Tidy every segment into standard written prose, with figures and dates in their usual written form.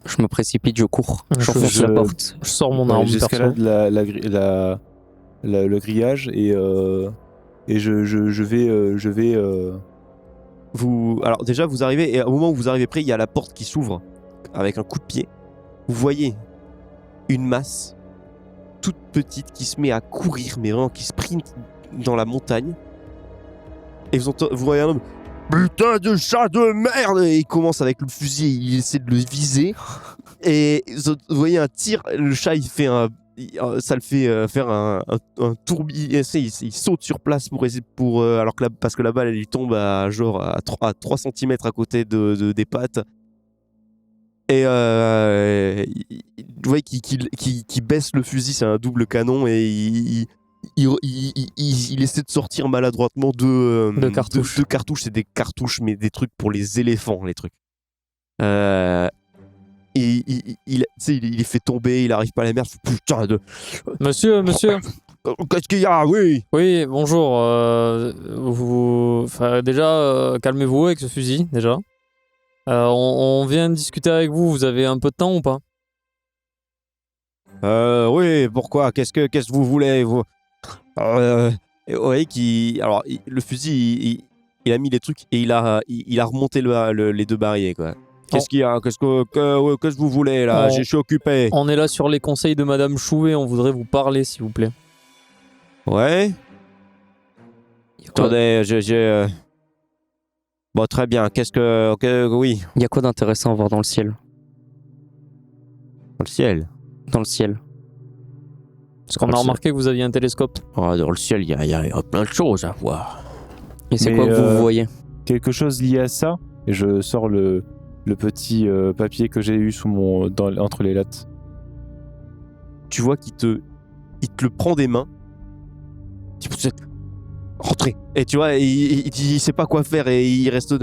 Je me précipite, je cours. J'enfonce Je- la porte. Je sors mon arme perso. J'escalade le grillage et je vais Alors déjà, vous arrivez, et au moment où vous arrivez près, il y a la porte qui s'ouvre avec un coup de pied. Vous voyez une masse toute petite qui se met à courir, mais vraiment qui sprint dans la montagne. Et vous voyez un homme, putain de chat de merde! Et il commence avec le fusil, il essaie de le viser. Et vous voyez un tir, le chat il fait ça le fait faire un tourbillon. Il saute sur place alors que parce que la balle elle lui tombe à 3 cm à côté des pattes. Et vous voyez qu'il baisse le fusil, c'est un double canon, et il essaie de sortir maladroitement deux cartouches. C'est des cartouches, mais des trucs pour les éléphants, les trucs. Et il les fait tomber, il arrive pas à la merde. Putain de... Monsieur. Qu'est-ce qu'il y a? Oui. Oui, bonjour. Déjà, calmez-vous avec ce fusil, déjà. On vient de discuter avec vous. Vous avez un peu de temps ou pas? Oui, pourquoi? Qu'est-ce que vous voulez, vous? Oui, alors, le fusil, il a mis les trucs et il a remonté les 2 barilles, quoi. Qu'est-ce qu'il y a? Qu'est-ce que vous voulez, là? Je suis occupé. On est là sur les conseils de Madame Chouet. On voudrait vous parler, s'il vous plaît. Ouais? Attendez, Bon, très bien. Oui. Il y a quoi d'intéressant à voir dans le ciel? Dans le ciel? Dans le ciel. Parce qu'on a remarqué que vous aviez un télescope. Oh, dans le ciel, il y a plein de choses à voir. Et c'est quoi que vous voyez? Quelque chose lié à ça. Et je sors le petit papier que j'ai eu entre les lattes. Tu vois qu'il te le prend des mains. Rentrez. Et tu vois, il sait pas quoi faire et il reste...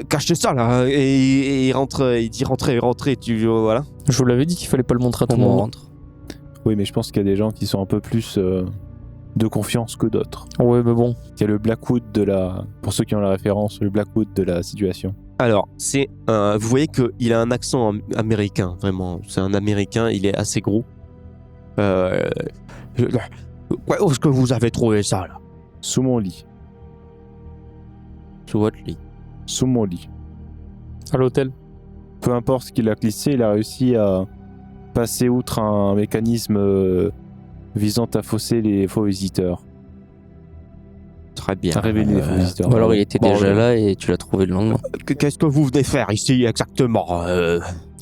Cachez ça, là. Et il rentre, il dit rentrez. Voilà. Je vous l'avais dit qu'il fallait pas le montrer à tout le monde. Oui, mais je pense qu'il y a des gens qui sont un peu plus de confiance que d'autres. Ouais, mais bon. Il y a le Blackwood pour ceux qui ont la référence, le Blackwood de la situation. Alors, vous voyez qu'il a un accent américain, vraiment. C'est un américain, il est assez gros. Où est-ce que vous avez trouvé ça, là? Sous mon lit. Sous votre lit? Sous mon lit. À l'hôtel. Peu importe ce qu'il a glissé, il a réussi à passer outre un mécanisme visant à fausser les faux visiteurs. Très bien. À révéler les faux visiteurs. Ou alors il était déjà là et tu l'as trouvé le lendemain. Qu'est-ce que vous venez faire ici exactement?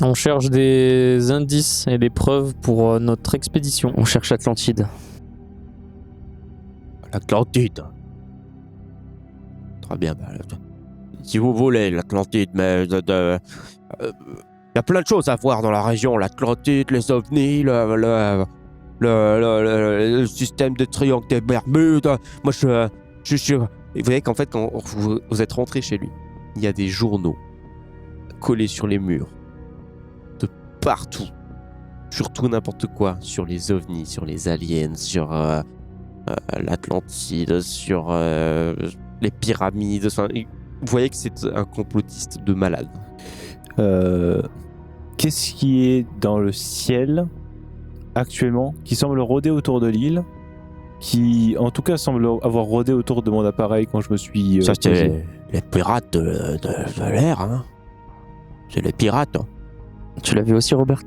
On cherche des indices et des preuves pour notre expédition. On cherche Atlantide. L'Atlantide. Très bien. Si vous voulez, l'Atlantide, mais il y a plein de choses à voir dans la région. L'Atlantide, les ovnis, le système de triangle des Bermudes. Moi, je suis... Et vous voyez qu'en fait, quand vous êtes rentré chez lui, il y a des journaux collés sur les murs. De partout. Surtout n'importe quoi. Sur les ovnis, sur les aliens, sur l'Atlantide, sur les pyramides. Enfin, vous voyez que c'est un complotiste de malade. Qu'est-ce qui est dans le ciel actuellement qui semble rôder autour de l'île, qui en tout cas semble avoir rôdé autour de mon appareil quand je me suis ça c'est les pirates de l'air, hein. C'est les pirates, hein. Tu l'as vu aussi, Robert?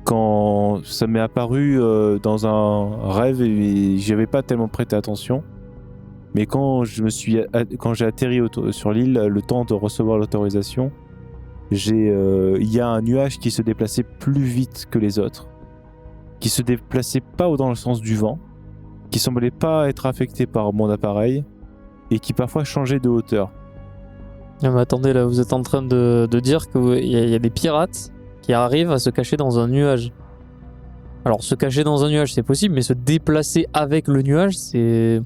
Quand ça m'est apparu dans un rêve et j'y avais pas tellement prêté attention, mais quand j'ai atterri sur l'île, le temps de recevoir l'autorisation, il y a un nuage qui se déplaçait plus vite que les autres, qui se déplaçait pas dans le sens du vent, qui semblait pas être affecté par mon appareil et qui parfois changeait de hauteur. Ah, mais attendez, là, vous êtes en train de dire qu'il y a des pirates qui arrivent à se cacher dans un nuage. Alors, se cacher dans un nuage, c'est possible, mais se déplacer avec le nuage, c'est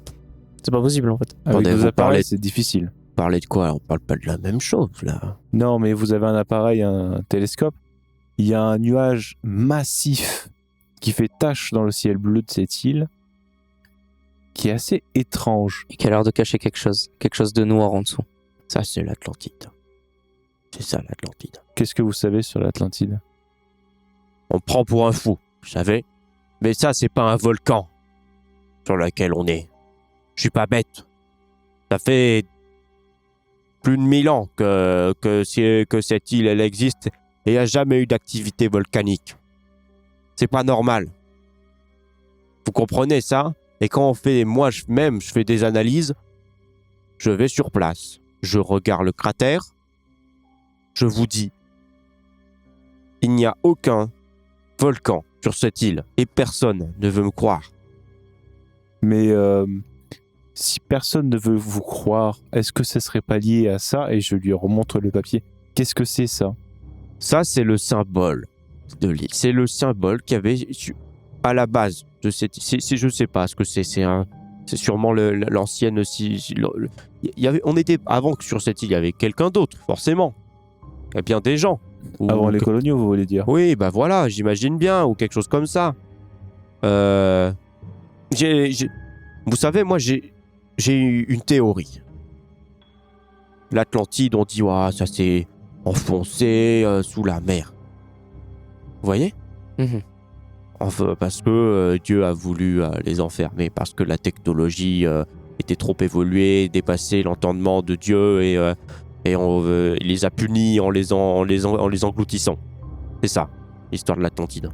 pas possible, en fait. Avec Attendez, vos appareils, c'est difficile. Parlez de quoi? On parle pas de la même chose, là. Non, mais vous avez un appareil, un télescope. Il y a un nuage massif qui fait tache dans le ciel bleu de cette île, qui est assez étrange. Et qui a l'air de cacher quelque chose de noir en dessous. Ça, c'est l'Atlantide. C'est ça l'Atlantide. Qu'est-ce que vous savez sur l'Atlantide? On me prend pour un fou, vous savez. Mais ça, c'est pas un volcan sur lequel on est. Je suis pas bête. Ça fait plus de 1000 ans que cette île, elle existe et il n'y a jamais eu d'activité volcanique. C'est pas normal. Vous comprenez ça? Et quand on fait, je fais des analyses, je vais sur place, je regarde le cratère, je vous dis, il n'y a aucun volcan sur cette île et personne ne veut me croire. Mais si personne ne veut vous croire, est-ce que ça serait pas lié à ça? Et je lui remontre le papier. Qu'est-ce que c'est ça? Ça, c'est le symbole de l'île. C'est le symbole qu'il y avait à la base de cette île. Je sais pas ce que c'est. C'est sûrement l'ancienne aussi. On était avant que sur cette île, il y avait quelqu'un d'autre, forcément. Il y a bien des gens. Avant les coloniaux, vous voulez dire? Oui, bah voilà, j'imagine bien, ou quelque chose comme ça. Vous savez, moi, j'ai eu une théorie. L'Atlantide, on dit, ouais, ça s'est enfoncé sous la mer. Vous voyez? Enfin, parce que Dieu a voulu les enfermer, parce que la technologie était trop évoluée, dépassait l'entendement de Dieu et il les a punis en les engloutissant. C'est ça, l'histoire de l'Atlantide.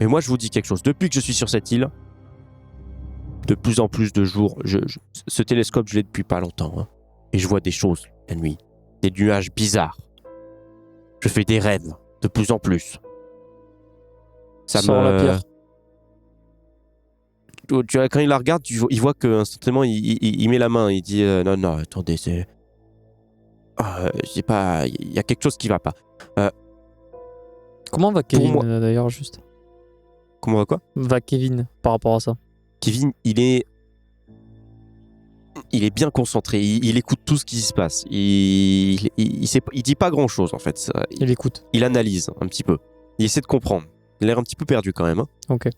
Mais moi, je vous dis quelque chose. Depuis que je suis sur cette île, de plus en plus de jours, ce télescope, je l'ai depuis pas longtemps, hein, et je vois des choses la nuit, des nuages bizarres. Je fais des rêves, de plus en plus. Ça Sors la pierre. Quand il la regarde, il voit que instantanément, il met la main, il dit non, attendez, c'est pas, il y a quelque chose qui va pas. Comment va Kevin d'ailleurs, juste? Comment va quoi? Va Kevin par rapport à ça? Kevin, il est bien concentré, il écoute tout ce qui se passe. Il dit pas grand chose en fait. Il écoute. Il analyse un petit peu. Il essaie de comprendre. Il a l'air un petit peu perdu quand même. Hein. Ok.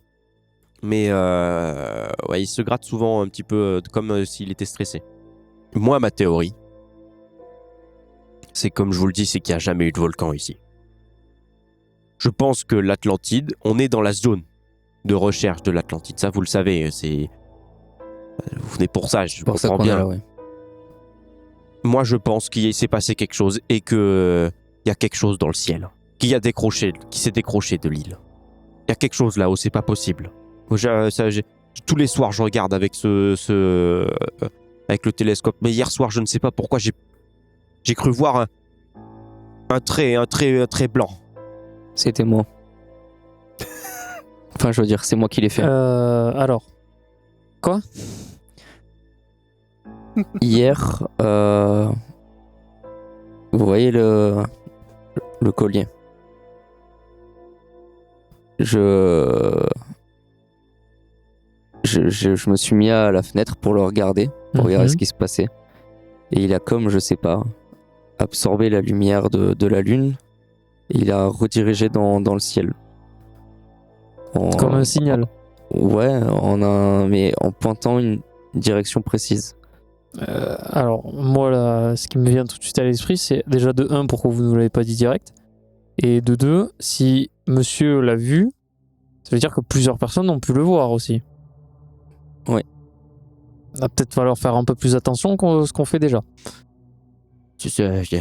Mais ouais, il se gratte souvent un petit peu comme s'il était stressé. Moi, ma théorie, c'est comme je vous le dis, c'est qu'il n'y a jamais eu de volcan ici. Je pense que l'Atlantide, on est dans la zone de recherche de l'Atlantide. Ça, vous le savez, vous venez pour ça, je comprends bien. Là, ouais. Moi, je pense qu'il s'est passé quelque chose et qu'il y a quelque chose dans le ciel qui s'est décroché de l'île. Il y a quelque chose là-haut, c'est pas possible. Tous les soirs, je regarde avec avec le télescope. Mais hier soir, je ne sais pas pourquoi, j'ai cru voir un trait blanc. C'était moi. Enfin, je veux dire, c'est moi qui l'ai fait. Alors. Quoi? Hier, vous voyez le collier. Je me suis mis à la fenêtre pour le regarder, pour regarder ce qui se passait. Et il a comme, je sais pas, absorbé la lumière de la lune. Et il a redirigé dans le ciel. Comme un signal. Ouais, mais en pointant une direction précise. Alors, moi, là, ce qui me vient tout de suite à l'esprit, c'est déjà de 1, pourquoi vous ne l'avez pas dit direct. Et de 2, si monsieur l'a vu, ça veut dire que plusieurs personnes ont pu le voir aussi. Oui. Il va peut-être falloir faire un peu plus attention que ce qu'on fait déjà. Je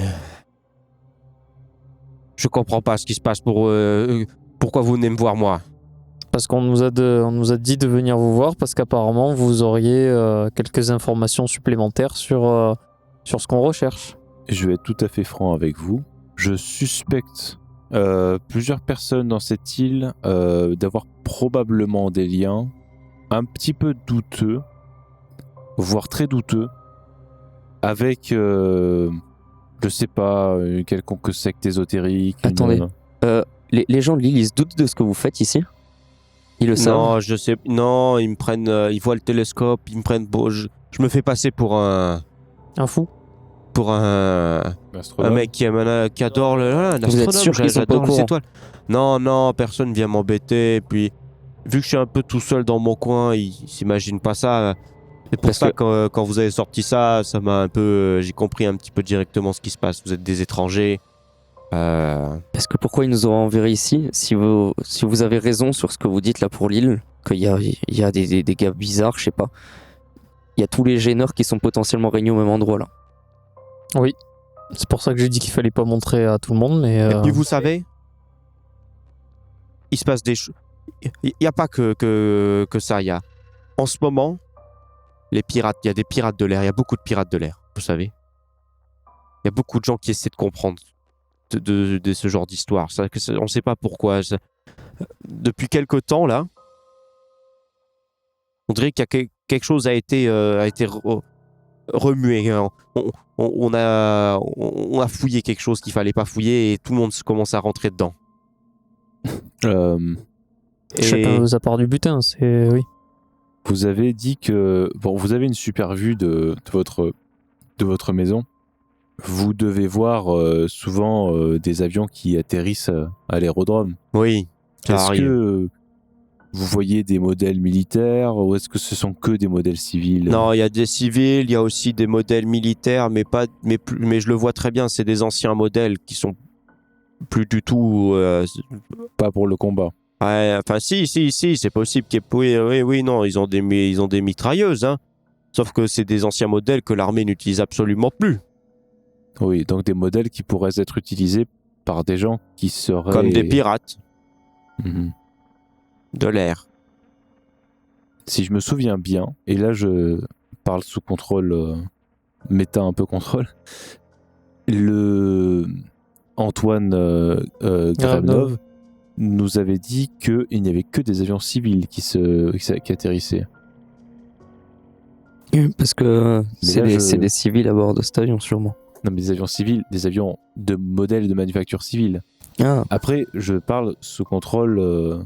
comprends pas ce qui se passe pourquoi vous venez me voir moi. Parce qu'on nous a dit de venir vous voir parce qu'apparemment vous auriez quelques informations supplémentaires sur ce qu'on recherche. Je vais être tout à fait franc avec vous. Je suspecte plusieurs personnes dans cette île d'avoir probablement des liens un petit peu douteux, voire très douteux, avec, je sais pas, une quelconque secte ésotérique. Attendez, les gens de l'île, ils se doutent de ce que vous faites ici? Ils le savent? Non, je sais. Non, ils me prennent. Ils voient le télescope. Ils me prennent. Je me fais passer pour un fou. Pour un mec qui adore l'astronome. Vous êtes sûr qu'ils sont pas au les courant? étoiles. Non, personne vient m'embêter. Et puis, vu que je suis un peu tout seul dans mon coin, ils s'imaginent pas ça. C'est pour Parce ça que- que quand vous avez sorti ça, ça m'a un peu... j'ai compris un petit peu directement ce qui se passe. Vous êtes des étrangers. Parce que pourquoi ils nous auraient enverré ici si vous avez raison sur ce que vous dites là pour l'île, qu'il y a des gars bizarres, je sais pas. Il y a tous les gêneurs qui sont potentiellement réunis au même endroit là. C'est pour ça que j'ai dit qu'il fallait pas montrer à tout le monde, mais. Et puis vous savez, il se passe des choses. Il n'y a pas que ça. Il y a, en ce moment, les pirates. Il y a des pirates de l'air. Il y a beaucoup de pirates de l'air. Vous savez. Il y a beaucoup de gens qui essaient de comprendre de ce genre d'histoire. On ne sait pas pourquoi. Depuis quelque temps là, on dirait qu'il y a quelque chose a été remué. On a fouillé quelque chose qu'il fallait pas fouiller et tout le monde commence à rentrer dedans. Chacun veut sa part du butin, c'est. Oui. Vous avez dit que vous avez une super vue de votre maison. Vous devez voir souvent des avions qui atterrissent à l'aérodrome. Oui, ça Est-ce arrive. que vous voyez des modèles militaires ou est-ce que ce sont que des modèles civils? Non, il y a des civils, il y a aussi des modèles militaires, mais je le vois très bien, c'est des anciens modèles qui sont plus du tout. Pas pour le combat. Ouais, enfin, si, c'est possible qu'il y ait. Oui, non, ils ont des mitrailleuses, hein. Sauf que c'est des anciens modèles que l'armée n'utilise absolument plus. Oui, donc des modèles qui pourraient être utilisés par des gens qui seraient... Comme des pirates Mhm. de l'air. Si je me souviens bien, et là je parle sous contrôle, méta un peu contrôle, le Antoine Gravenov nous avait dit qu'il n'y avait que des avions civils qui atterrissaient. Parce que Mais c'est des civils à bord de cet avion sûrement. Non, mais des avions civils, des avions de modèle de manufacture civile. Ah, Après, je parle sous contrôle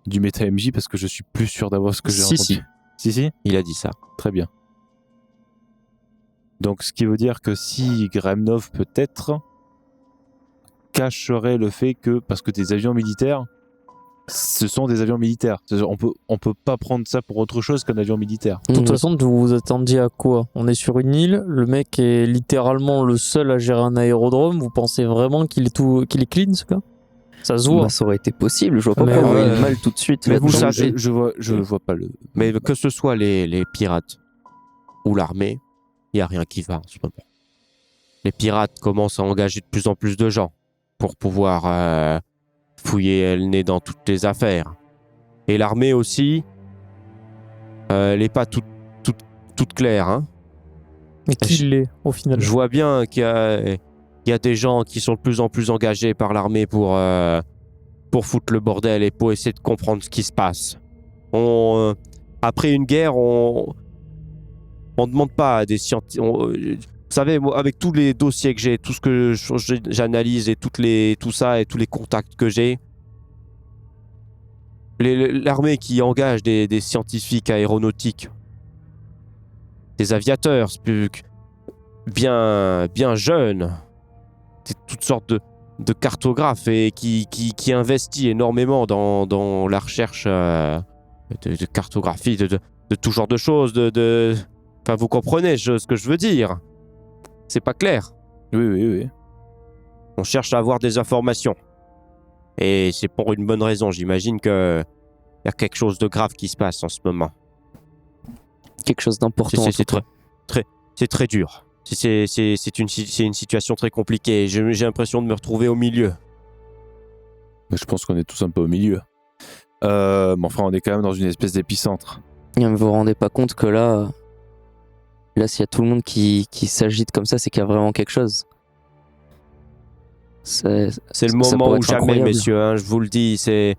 du méta MJ parce que je suis plus sûr d'avoir ce que j'ai Si, entendu. Si, Il a dit ça. très bien. Donc, ce qui veut dire que si Gremnov peut-être cacherait le fait que, parce que des avions militaires, ce sont des avions militaires. On peut pas prendre ça pour autre chose qu'un avion militaire. De toute Mhm. façon, vous vous attendiez à quoi? On est sur une île, le mec est littéralement le seul à gérer un aérodrome. Vous pensez vraiment qu'il est clean, ce gars? Ça se voit. Bah, ça aurait été possible, je vois pas Mais pourquoi ouais. il y a le mal tout de suite. Mais vous là-dedans. savez- Je vois pas le... Mais que ce soit les pirates ou l'armée, il n'y a rien qui va en ce moment. Les pirates commencent à engager de plus en plus de gens pour pouvoir fouiller le nez dans toutes les affaires. Et l'armée aussi, elle n'est pas toute claire. Hein. Mais qui l'est, au final? Je vois bien qu'il y a des gens qui sont de plus en plus engagés par l'armée pour foutre le bordel et pour essayer de comprendre ce qui se passe. Après une guerre, on demande pas à des scientifiques. Vous savez, moi, avec tous les dossiers que j'ai, tout ce que j'analyse et tout ça et tous les contacts que j'ai, l'armée qui engage des scientifiques aéronautiques, des aviateurs bien jeunes, toutes sortes de cartographes et qui investit énormément dans la recherche de cartographie, de tout genre de choses, Enfin, vous comprenez ce que je veux dire. C'est pas clair. Oui. On cherche à avoir des informations. Et c'est pour une bonne raison. J'imagine qu'il y a quelque chose de grave qui se passe en ce moment. Quelque chose d'important. en tout cas. C'est très dur. C'est une situation très compliquée. J'ai l'impression de me retrouver au milieu. Mais je pense qu'on est tous un peu au milieu. Mais enfin, on est quand même dans une espèce d'épicentre. Mais vous vous rendez pas compte que là, s'il y a tout le monde qui s'agite comme ça, c'est qu'il y a vraiment quelque chose. C'est le Ça moment pourrait ou être jamais, incroyable. messieurs. Hein, je vous le dis, c'est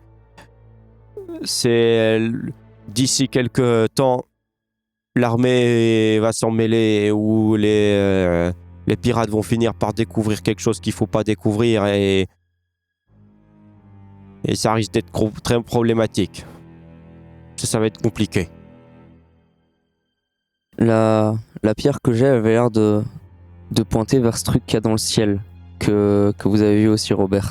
d'ici quelques temps, l'armée va s'en mêler ou les pirates vont finir par découvrir quelque chose qu'il faut pas découvrir et ça risque d'être très problématique. Ça va être compliqué. La pierre que j'ai avait l'air de pointer vers ce truc qu'il y a dans le ciel, que vous avez vu aussi, Robert.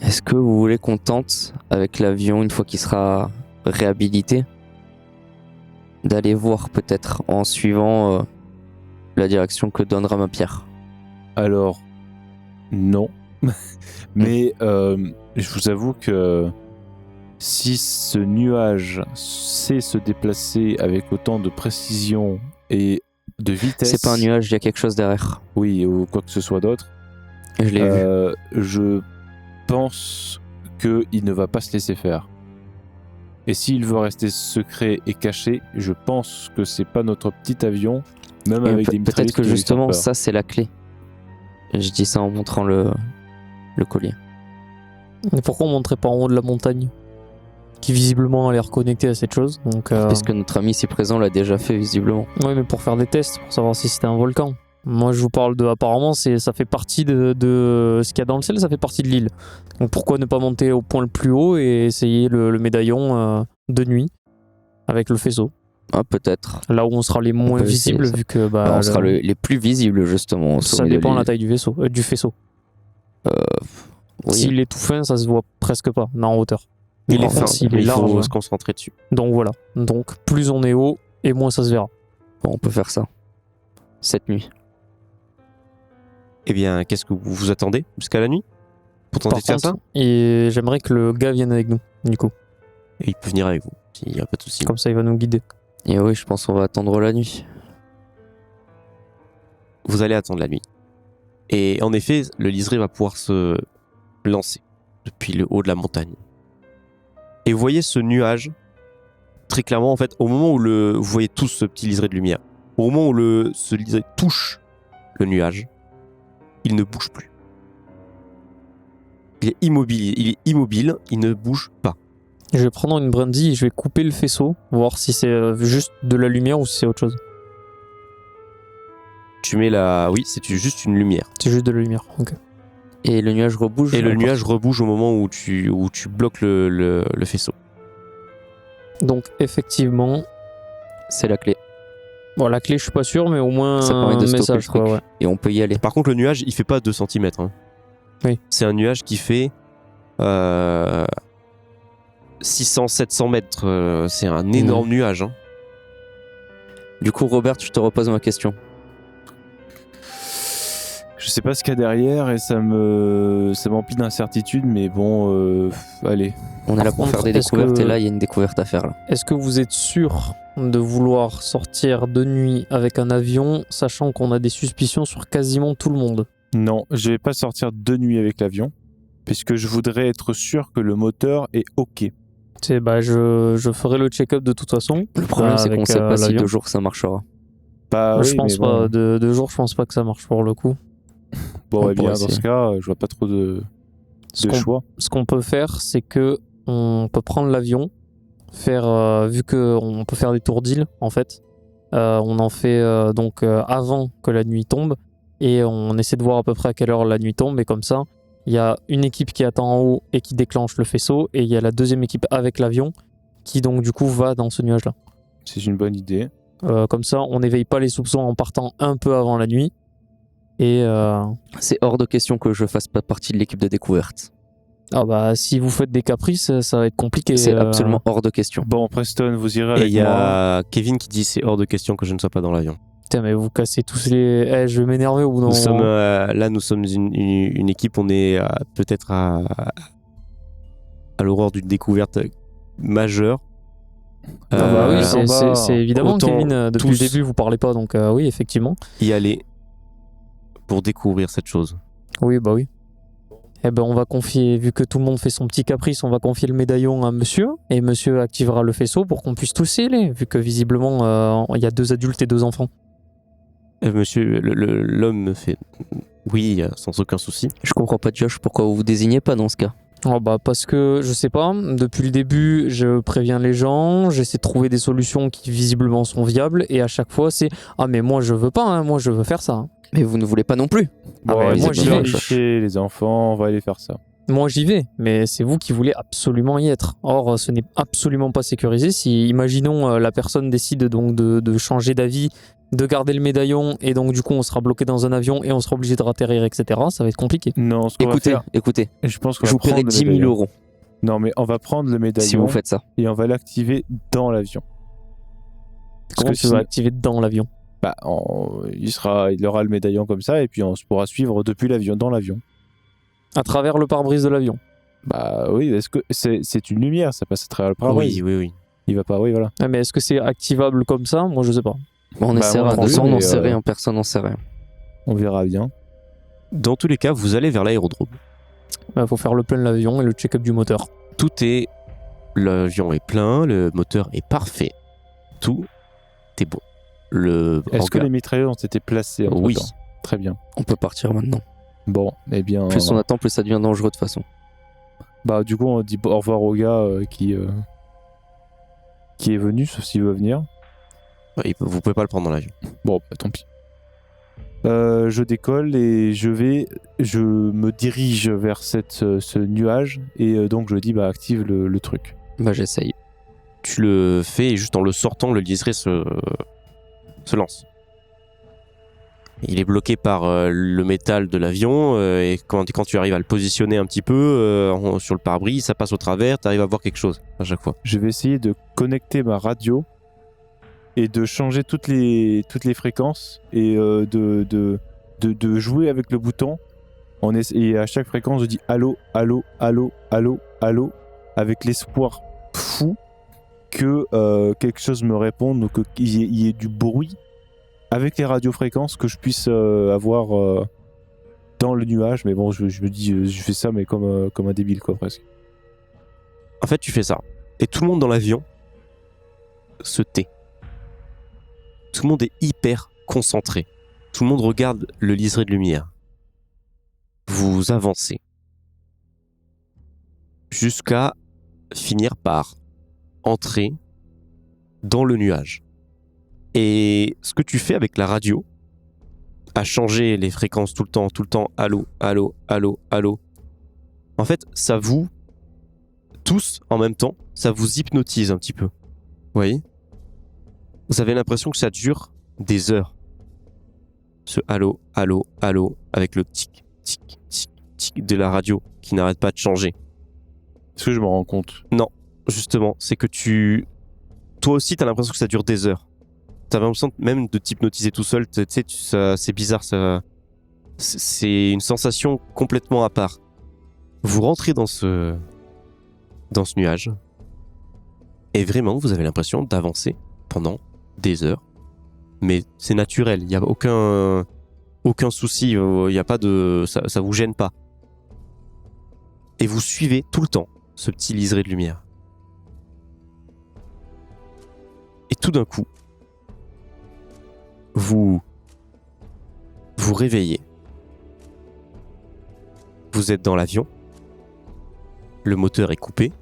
Est-ce que vous voulez qu'on tente avec l'avion une fois qu'il sera réhabilité d'aller voir peut-être en suivant la direction que donnera ma pierre. Alors, non. Mais je vous avoue que si ce nuage sait se déplacer avec autant de précision et de vitesse... C'est pas un nuage, il y a quelque chose derrière. Oui, ou quoi que ce soit d'autre. Je l'ai vu. Je pense qu'il ne va pas se laisser faire. Et s'il veut rester secret et caché, je pense que c'est pas notre petit avion, même Et avec des mitraillettes. peut-être que qui lui justement font peur. ça c'est la clé. Je dis ça en montrant le collier. Et pourquoi on montrait pas en haut de la montagne qui visiblement a l'air connecté à cette chose. Donc, Parce que notre ami ici présent l'a déjà fait visiblement. oui, mais pour faire des tests, pour savoir si c'était un volcan. Moi, je vous parle de. Apparemment, ça fait partie de ce qu'il y a dans le ciel, ça fait partie de l'île. Donc, pourquoi ne pas monter au point le plus haut et essayer le médaillon de nuit avec le faisceau. Ah, peut-être. Là où on sera les moins peut essayer visibles, ça. vu que. On sera les plus visibles justement. au Ça sommet de dépend de la l'île. taille du faisceau. Oui. S'il est tout fin, ça se voit presque pas, non, en hauteur. Il est Par fin, contre, s'il mais est il faut large. se concentrer dessus. Donc voilà. Donc, plus on est haut, et moins ça se verra. Bon, on peut faire ça. Cette nuit. Eh bien, qu'est-ce que vous vous attendez jusqu'à la nuit pour tenter Par de faire ça? contre, et j'aimerais que le gars vienne avec nous, du coup. Et il peut venir avec vous, s'il n'y a pas de souci. Comme ça, il va nous guider. Et oui, je pense qu'on va attendre la nuit. Vous allez attendre la nuit. Et en effet, le liseré va pouvoir se lancer depuis le haut de la montagne. Et vous voyez ce nuage, très clairement, en fait, au moment où vous voyez tous ce petit liseré de lumière, au moment où ce liseré touche le nuage, il ne bouge plus. Il est immobile, il ne bouge pas. Je vais prendre une brindille et je vais couper le faisceau, voir si c'est juste de la lumière ou si c'est autre chose. Tu mets Oui, c'est juste une lumière. C'est juste de la lumière, ok. Et le nuage rebouge. Et le encore. nuage rebouge au moment où tu bloques le faisceau. Donc, effectivement, C'est la clé. bon, la clé, je suis pas sûr, mais au moins Ça permet un de stopper message, le truc. quoi, ouais. Et on peut y aller. Par contre, le nuage, il fait pas 2 cm. Oui. C'est un nuage qui fait 600-700 mètres. C'est un énorme nuage. Hein. Du coup, Robert, je te repose ma question. Je sais pas ce qu'il y a derrière et ça m'emplit d'incertitude, mais bon, allez. On est Par là pour contre, faire des est-ce découvertes que- et là, il y a une découverte à faire. Là. Est-ce que vous êtes sûr de vouloir sortir de nuit avec un avion, sachant qu'on a des suspicions sur quasiment tout le monde? Non, je vais pas sortir de nuit avec l'avion, puisque je voudrais être sûr que le moteur est OK. Je ferai le check-up de toute façon. Le problème, c'est qu'on avec, sait pas si l'avion. 2 jours ça marchera. Bah, Je oui, pense mais pas, bon. de jour, je pense pas que ça marche pour le coup. Bon, On eh bien, pourrait dans ce essayer. cas, je vois pas trop de Ce qu'on- choix. Ce qu'on peut faire, c'est que on peut prendre l'avion, vu qu'on peut faire des tours d'île en fait, on en fait avant que la nuit tombe et on essaie de voir à peu près à quelle heure la nuit tombe et comme ça, il y a une équipe qui attend en haut et qui déclenche le faisceau et il y a la deuxième équipe avec l'avion qui donc du coup va dans ce nuage-là. C'est une bonne idée. Comme ça, on n'éveille pas les soupçons en partant un peu avant la nuit et C'est hors de question que je fasse pas partie de l'équipe de découverte. si vous faites des caprices, ça va être compliqué. C'est absolument hors de question. Bon, Preston, vous irez Et avec il y moi. a Kevin qui dit c'est hors de question que je ne sois pas dans l'avion. Putain, mais vous cassez tous les. Je vais m'énerver au bout d'un Nous sommes, moment. nous sommes une équipe, on est peut-être à l'aurore d'une découverte majeure. Oui, en bas, c'est évidemment, autant Kevin, depuis le tous- début, vous parlez pas, donc oui, effectivement. y aller pour découvrir cette chose. Oui, bah oui. Eh ben, on va confier, vu que tout le monde fait son petit caprice, on va confier le médaillon à monsieur, et monsieur activera le faisceau pour qu'on puisse tous y aller, vu que visiblement, il y a 2 adultes et 2 enfants. Monsieur, l'homme me fait oui, sans aucun souci. Je comprends pas, Josh, pourquoi vous vous désignez pas dans ce cas. Oh bah parce que, je sais pas, depuis le début, je préviens les gens, j'essaie de trouver des solutions qui visiblement sont viables, et à chaque fois, c'est « Ah mais moi je veux pas, hein, moi je veux faire ça. hein. Mais vous ne voulez pas non plus. Bon, mais allez, moi, c'est j'y bien vais. cliché, les enfants, on va aller faire ça. » Moi j'y vais, mais c'est vous qui voulez absolument y être. Or, ce n'est absolument pas sécurisé. Si, imaginons, la personne décide donc de changer d'avis, de garder le médaillon, et donc du coup on sera bloqué dans un avion et on sera obligé de ratterrir, etc., ça va être compliqué. Non, ce qu'on va Écoutez, faire, écoutez, je pense qu'on je va vous paierai prendre le 10 000 médaillon. euros Non, mais on va prendre le médaillon si vous faites ça. et on va l'activer dans l'avion. Comment que tu vas activer dans l'avion? Bah, il aura le médaillon comme ça et puis on se pourra suivre depuis l'avion, dans l'avion. À travers le pare-brise de l'avion? Bah oui, est-ce que c'est une lumière, ça passe à travers le pare-brise. Oui. Il va pas, oui, voilà. Ah, mais est-ce que c'est activable comme ça? Moi, je sais pas. On Bah, essaiera. moi, De toute façon, on mais, n'en sait rien. Personne n'en sait rien. On verra bien. Dans tous les cas, vous allez vers l'aérodrome. Il faut faire le plein de l'avion et le check-up du moteur. L'avion est plein, le moteur est parfait. Tout est bon. Est-ce que les mitrailleurs ont été placés entre Oui. temps? Très bien. On peut partir maintenant. Bon, eh bien. Plus on attend, plus ça devient dangereux de toute façon. Bah, du coup, on dit au revoir au gars qui est venu, sauf s'il veut venir. Vous pouvez pas le prendre dans l'avion. Bon, bah, tant pis. Je décolle et je me dirige vers ce nuage et donc je dis bah active le truc. Bah j'essaye. Tu le fais et juste en le sortant, le liseré se lance. Il est bloqué par le métal de l'avion et quand tu arrives à le positionner un petit peu sur le pare-brise, ça passe au travers, tu arrives à voir quelque chose à chaque fois. Je vais essayer de connecter ma radio et de changer toutes les fréquences et de jouer avec le bouton. Et à chaque fréquence, je dis allô, allô, allô, allô, allô, avec l'espoir fou que quelque chose me réponde ou qu'il y ait du bruit avec les radiofréquences que je puisse avoir dans le nuage. Mais bon, je me dis, je fais ça, mais comme un débile, quoi, presque. En fait, tu fais ça. Et tout le monde dans l'avion se tait. Tout le monde est hyper concentré. Tout le monde regarde le liseré de lumière. Vous avancez. Jusqu'à finir par entrer dans le nuage. Et ce que tu fais avec la radio, à changer les fréquences tout le temps, allô, allô, allô, allô. En fait, ça vous, tous en même temps, ça vous hypnotise un petit peu. Vous voyez ? Vous avez l'impression que ça dure des heures. Ce allô, allô, allô, avec le tic, tic, tic, tic de la radio qui n'arrête pas de changer. Est-ce que je me rends compte ? Non, justement, c'est que toi aussi, t'as l'impression que ça dure des heures. T'as l'impression même de t'hypnotiser tout seul. Tu sais, c'est bizarre, ça. C'est une sensation complètement à part. Vous rentrez dans ce nuage et vraiment, vous avez l'impression d'avancer pendant des heures. Mais c'est naturel, il n'y a aucun souci, il y a pas de, ça vous gêne pas. Et vous suivez tout le temps ce petit liseré de lumière. Et tout d'un coup, vous réveillez. Vous êtes dans l'avion. Le moteur est coupé.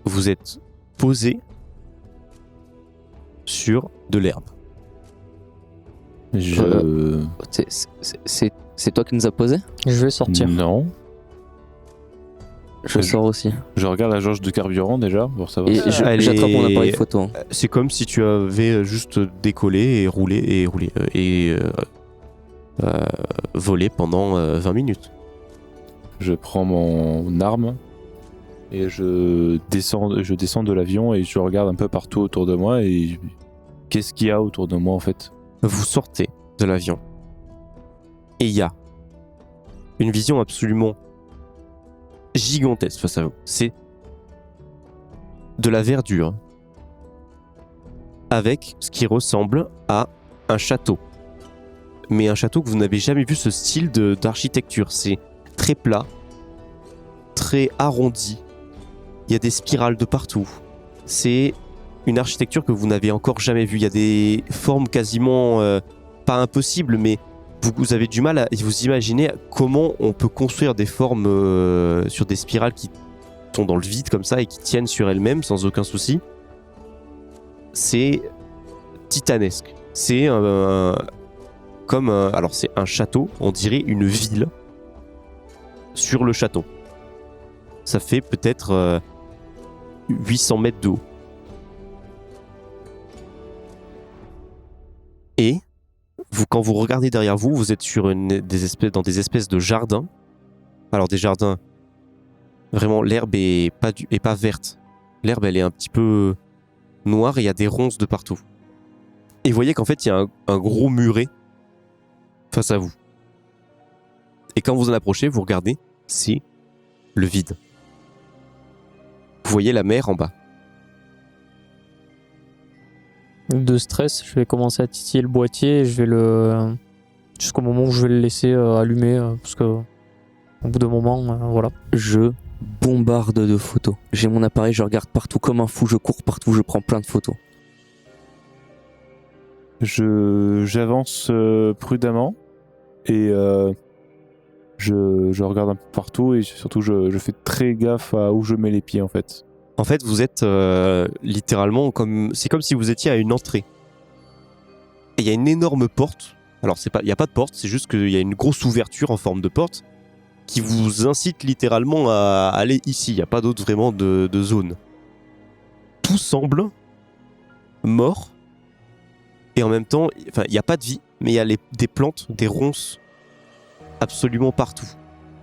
Vous êtes posé sur de l'herbe. C'est toi qui nous as posé? Je vais sortir. Non. Je sors aussi. Je regarde la jauge de carburant déjà pour savoir. Et j'attrape mon appareil photo. C'est comme si tu avais juste décollé et roulé et volé pendant 20 minutes. Je prends mon arme et je descends de l'avion et je regarde un peu partout autour de moi et qu'est-ce qu'il y a autour de moi en fait. Vous sortez de l'avion et il y a une vision absolument gigantesque face à vous. C'est de la verdure avec ce qui ressemble à un château. Mais un château que vous n'avez jamais vu ce style d'architecture. C'est très plat, très arrondi. Il y a des spirales de partout. C'est une architecture que vous n'avez encore jamais vue. Il y a des formes quasiment pas impossibles, mais vous avez du mal à vous imaginer comment on peut construire des formes sur des spirales qui sont dans le vide comme ça et qui tiennent sur elles-mêmes sans aucun souci. C'est titanesque. C'est alors c'est un château, on dirait une ville sur le château. Ça fait peut-être 800 mètres de haut. Et quand vous regardez derrière vous, vous êtes sur dans des espèces de jardins. Alors des jardins, vraiment l'herbe est pas verte. L'herbe elle est un petit peu noir et il y a des ronces de partout. Et vous voyez qu'en fait, il y a un gros muret face à vous. Et quand vous en approchez, vous regardez, c'est le vide. Vous voyez la mer en bas. De stress, je vais commencer à titiller le boîtier et je vais le. Jusqu'au moment où je vais le laisser allumer, parce que au bout d'un moment, voilà. Je bombarde de photos. J'ai mon appareil, je regarde partout comme un fou, je cours partout, je prends plein de photos. J'avance prudemment et je regarde un peu partout et surtout je fais très gaffe à où je mets les pieds en fait. En fait, vous êtes littéralement comme... C'est comme si vous étiez à une entrée. Et il y a une énorme porte. Alors, il n'y a pas de porte, c'est juste qu'il y a une grosse ouverture en forme de porte qui vous incite littéralement à aller ici. Il n'y a pas d'autre vraiment de zone. Tout semble mort. Et en même temps, il n'y a pas de vie, mais il y a des plantes, des ronces absolument partout.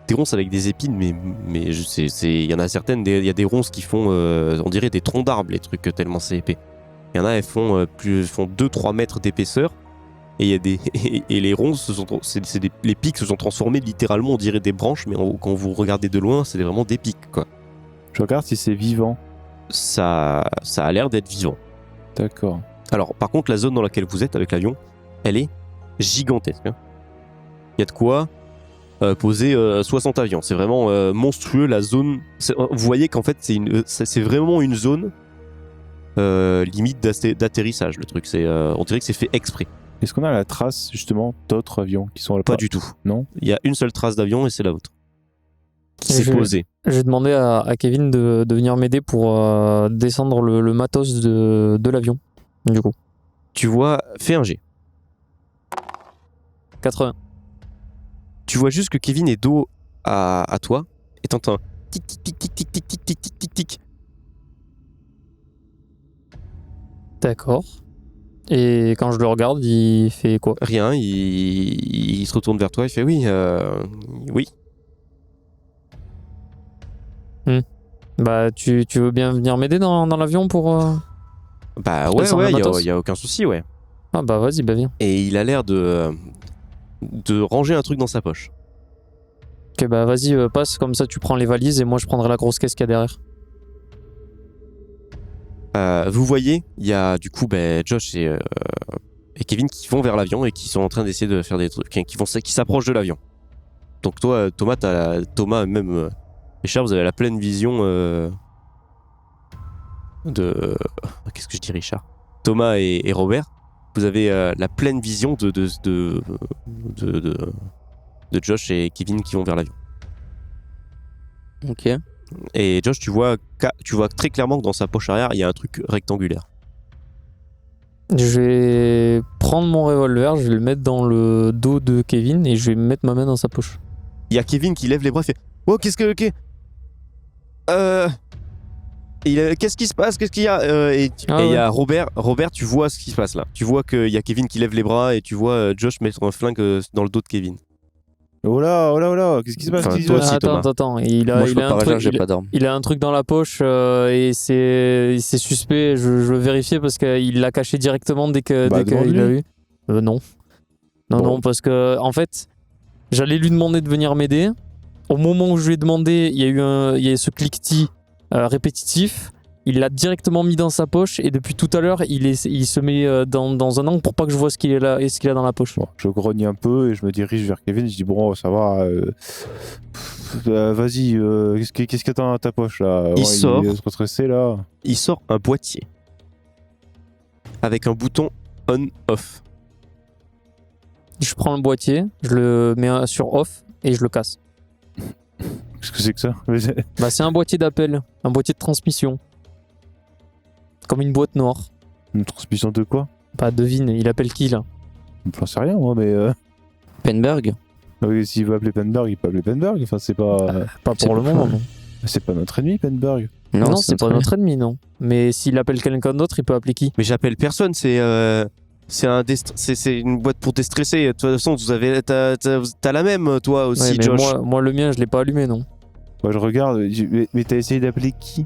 Des ronces avec des épines, mais il y en a certaines, il y a des ronces qui font, on dirait des troncs d'arbres, les trucs, tellement c'est épais. Il y en a, elles font 2-3 mètres d'épaisseur, et, et les ronces, les pics se sont transformés littéralement, on dirait des branches, mais quand vous regardez de loin, c'est vraiment des pics, quoi. Je regarde si c'est vivant. Ça a l'air d'être vivant. D'accord. Alors, par contre, la zone dans laquelle vous êtes avec l'avion, elle est gigantesque. Il y a de quoi poser 60 avions. C'est vraiment monstrueux, la zone. Vous voyez qu'en fait, c'est vraiment une zone limite d'atterrissage, le truc. On dirait que c'est fait exprès. Est-ce qu'on a la trace, justement, d'autres avions qui sont là? Pas du tout. Non. Il y a une seule trace d'avion et c'est la vôtre. Qui s'est posée. J'ai demandé à Kevin de venir m'aider pour descendre le matos de l'avion. Du coup. Tu vois, fais un jet. 80. Tu vois juste que Kevin est dos à toi et t'entends un tic tic tic tic tic tic tic tic tic tic tic. D'accord. Et quand je le regarde, il fait quoi? Rien, il se retourne vers toi, il fait oui, oui. Bah, tu veux bien venir m'aider dans l'avion pour... Bah ouais, descendre le matos? y a aucun souci, ouais. Ah bah vas-y, bah viens. Et il a l'air de ranger un truc dans sa poche. Ok, bah vas-y, passe, comme ça tu prends les valises et moi je prendrai la grosse caisse qu'il y a derrière. Vous voyez, il y a du coup Josh et Kevin qui vont vers l'avion et qui sont en train d'essayer de faire des trucs, qui s'approchent de l'avion. Donc toi, Thomas, même Richard, vous avez la pleine vision de... Qu'est-ce que je dis, Richard? Thomas et Robert, vous avez la pleine vision de Josh et Kevin qui vont vers l'avion. Ok. Et Josh, tu vois très clairement que dans sa poche arrière, il y a un truc rectangulaire. Je vais prendre mon revolver, je vais le mettre dans le dos de Kevin et je vais mettre ma main dans sa poche. Il y a Kevin qui lève les bras et fait « Oh, qu'est-ce qui se passe? Qu'est-ce qu'il y a ?» Et il y a Robert, tu vois ce qui se passe là. Tu vois qu'il y a Kevin qui lève les bras et tu vois Josh mettre un flingue dans le dos de Kevin. Oh là, qu'est-ce qui se passe? Enfin, toi aussi, Thomas. Attends, il a un truc dans la poche et c'est suspect, je veux vérifier parce qu'il l'a caché directement dès qu'il l'a eu. Non, parce que en fait, j'allais lui demander de venir m'aider. Au moment où je lui ai demandé, il y a ce cliquetis répétitif. Il l'a directement mis dans sa poche et depuis tout à l'heure, il se met dans un angle pour pas que je vois ce qu'il a dans la poche. Bon, je grogne un peu et je me dirige vers Kevin. Je dis bon, ça va. Vas-y, qu'est-ce que t'as dans ta poche là? Il sort. Il est trop stressé là. Il sort un boîtier avec un bouton on/off. Je prends le boîtier, je le mets sur off et je le casse. Qu'est-ce que c'est que ça? Bah, c'est un boîtier d'appel, un boîtier de transmission. Comme une boîte noire. Une transmission de quoi? Bah, devine, il appelle qui là? J'en sais rien moi, mais. Penberg. Oui, s'il veut appeler Penberg, il peut appeler Penberg. Enfin, c'est pas. Pas pour le moment, non. C'est pas notre ennemi, Penberg. Non, c'est pas notre ennemi, non. Mais s'il appelle quelqu'un d'autre, il peut appeler qui? Mais j'appelle personne, c'est une boîte pour déstresser. De toute façon, t'as la même, toi aussi, ouais, mais Josh. Moi, le mien, je l'ai pas allumé, non. Moi, je regarde, mais t'as essayé d'appeler qui?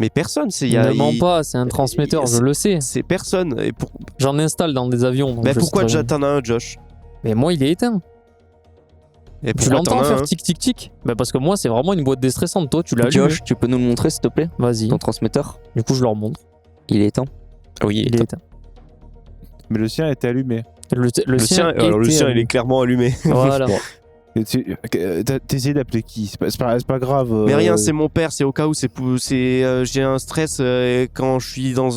Mais personne, c'est Il ne ment pas, c'est un transmetteur, je le sais. C'est personne. Et J'en installe dans des avions. donc Mais je pourquoi sais très déjà bien. t'en as un, Josh? Mais moi, il est éteint. Et Tu pourquoi l'entends t'en as faire un? tic tic tic? Bah parce que moi, c'est vraiment une boîte déstressante. Toi, tu l'as allumé. Josh, tu peux nous le montrer s'il te plaît? Vas-y. Ton transmetteur? Du coup, je leur montre. Il est éteint. Oui, Il est éteint. Mais le sien était allumé. Le sien, alors le était sien, il allumé. est clairement allumé. Voilà. Et t'as essayé d'appeler qui? C'est pas grave. Mais rien, c'est mon père, c'est au cas où j'ai un stress quand je suis dans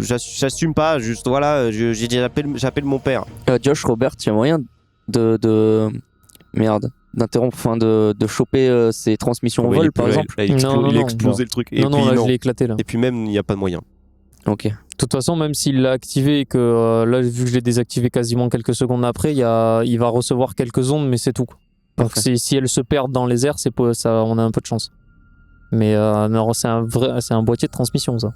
j'assume pas, juste voilà, j'appelle mon père. Josh, Robert, il y a moyen merde, d'interrompre, enfin de choper ces transmissions au Ouais, vol par exemple. il Non, a non, explosé le truc. Et Non, non, puis là, non. je l'ai éclaté là. Et puis même, il n'y a pas de moyen. Ok. De toute façon, même s'il l'a activé et que là, vu que je l'ai désactivé quasiment quelques secondes après, il va recevoir quelques ondes, mais c'est tout. Donc Parfait. si elles se perdent dans les airs, ça, on a un peu de chance. Mais non, c'est un boîtier de transmission, ça.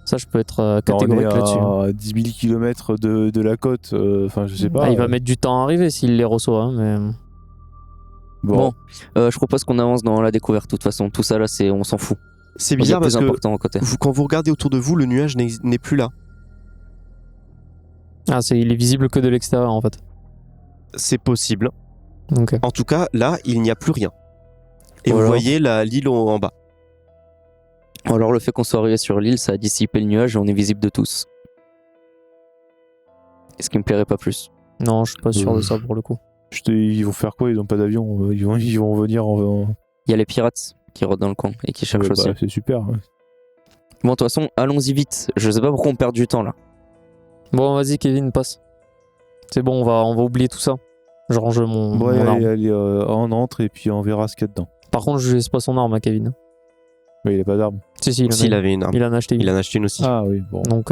Ça, je peux être catégorique là-dessus. On est à 10 000 km de la côte. Enfin, je sais pas. Il va mettre du temps à arriver s'il les reçoit. Hein, mais... Bon, je propose qu'on avance dans la découverte. De toute façon, tout ça là, on s'en fout. C'est Il y a bizarre plus parce que important à côté. quand vous regardez autour de vous, le nuage n'est plus là. Ah, il est visible que de l'extérieur en fait. C'est possible. Ok. En tout cas, là, il n'y a plus rien. Et Ou vous alors- voyez l'île en bas. Alors le fait qu'on soit arrivé sur l'île, ça a dissipé le nuage et on est visible de tous. Ce qui me plairait pas plus. Non, je suis pas sûr de ça pour le coup. Ils vont faire quoi? Ils n'ont pas d'avion. Ils vont venir en. Il y a les pirates qui rôdent dans le coin et qui cherchent Ouais, aussi. bah, c'est super. Ouais. Bon, de toute façon, allons-y vite. Je sais pas pourquoi on perd du temps là. Bon, vas-y, Kevin, passe. C'est bon, on va oublier tout ça. Je range mon Ouais, arme. allez, on entre et puis on verra ce qu'il y a dedans. Par contre, je laisse pas son arme à Kevin. Mais il a pas d'arme. Si, il en a S'il une. avait une arme. Il en a acheté une. Il en a acheté une aussi. Ah oui, bon. Donc,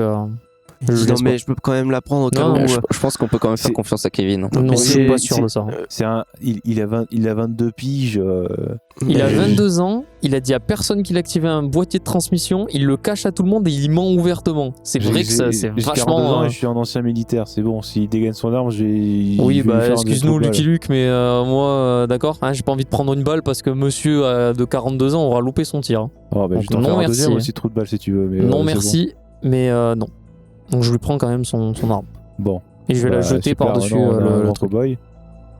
Il dit, je non, laisse mais je peux quand même la prendre au cas Non, où. Je pense qu'on peut quand même faire c'est- confiance à Kevin. pas. Non, mais je suis c'est- pas sûr de ça. Il a 22 piges. Il a Mais- 22 ans, il a dit à personne qu'il activait un boîtier de transmission, il le cache à tout le monde et il ment ouvertement. C'est vrai que ça, c'est J'ai 42 vachement... ans et je suis un ancien militaire, c'est bon. S'il dégaine son arme, Oui, je vais lui bah faire excuse-nous deux Lucky Luke, mais moi, d'accord, hein, j'ai pas envie de prendre une balle parce que monsieur de 42 ans aura loupé son tir. Oh, bah, Donc je vais t'en non, faire un merci. deuxième aussi, trou de balle si tu veux. Mais, Non c'est merci, mais non. Donc je lui prends quand même son arme. Bon. Et je vais la Bah, jeter super, par-dessus maintenant, on a un le grand truc. cow-boy.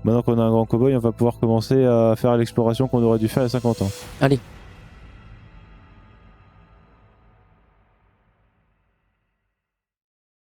Maintenant qu'on a un grand cow-boy, on va pouvoir commencer à faire l'exploration qu'on aurait dû faire il y a 50 ans. Allez,